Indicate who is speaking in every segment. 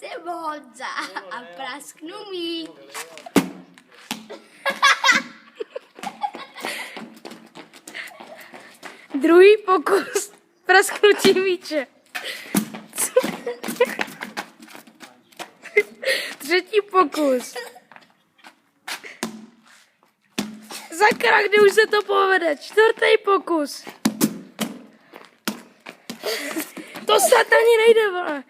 Speaker 1: jsem Honza a prasknu míč.
Speaker 2: Druhý pokus prasknutí míče. Třetí pokus. Sakra, kdy už se to povede? Čtvrtý pokus. To snad ani nejde, vole.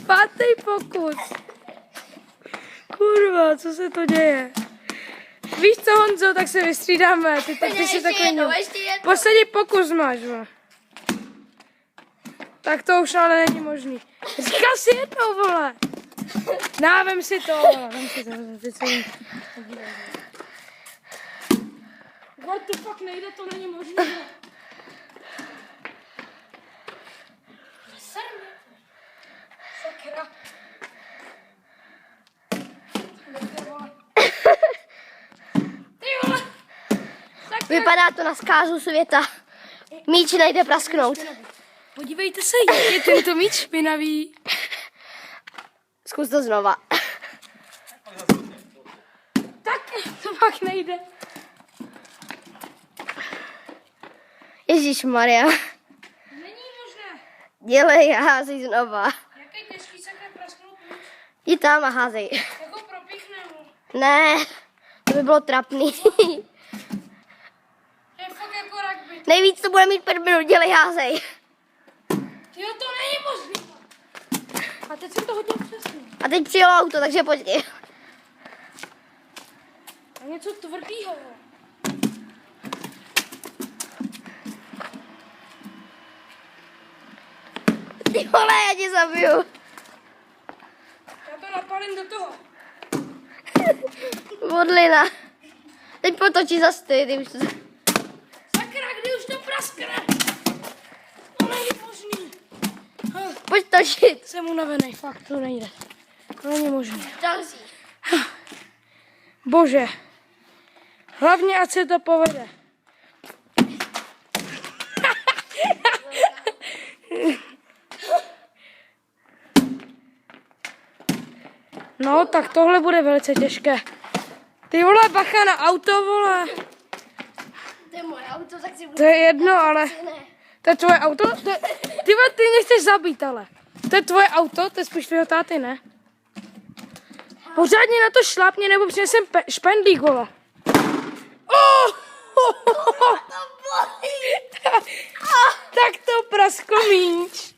Speaker 2: Pátý pokus. Kurva, co se to děje? Víš co, Honzo, tak se vystřídáme. Ty si takový poslední pokus máš, vole. Tak to už ale není možný. Říkal si jednou, vole. Vem si to, vole. Vem si to. What the fuck, nejde, to není možné. Sakra. Ty vole.
Speaker 1: Vypadá to na zkázu světa. Míč nejde prasknout.
Speaker 2: Podívejte se, jak je tento míč špinavý.
Speaker 1: Zkus to znova.
Speaker 2: Tak, to pak nejde.
Speaker 1: Ježišmarja.
Speaker 2: Není možné.
Speaker 1: Dělej a házej znova.
Speaker 2: Jaký těžký sakra prasknout míč?
Speaker 1: Jdi tam a házej.
Speaker 2: Jako propíchne mu.
Speaker 1: Ne, to by bylo trapný.
Speaker 2: To je fakt jako rugby.
Speaker 1: Nejvíc to bude mít 5 minut, dělej, házej.
Speaker 2: Jo, to není možný. A teď jsem to hodil přesně.
Speaker 1: A teď přijelo auto, takže počkej.
Speaker 2: A něco tvrdýho.
Speaker 1: Ty vole, já tě zabiju.
Speaker 2: Já to napálím do toho.
Speaker 1: Modlina. Teď potočí zas ty už to...
Speaker 2: Sakra, kdy už to praskne? To není možný.
Speaker 1: Pojď točit.
Speaker 2: Jsem unavený, fakt to nejde. To není možné.
Speaker 1: Další.
Speaker 2: Bože. Hlavně, ať se to povede. No, tak tohle bude velice těžké. Ty vole, bacha na auto, vole.
Speaker 1: To je moje auto, tak si budu...
Speaker 2: To je jedno, ale...
Speaker 1: Ne.
Speaker 2: To je tvoje auto? Ty vole, ty mě chceš zabít, ale. To je tvoje auto? To je spíš tvého táty, ne? Pořádně na to šlápně, nebo přinesem špendlík, vole.
Speaker 1: To bolí.
Speaker 2: Tak to praskl míč.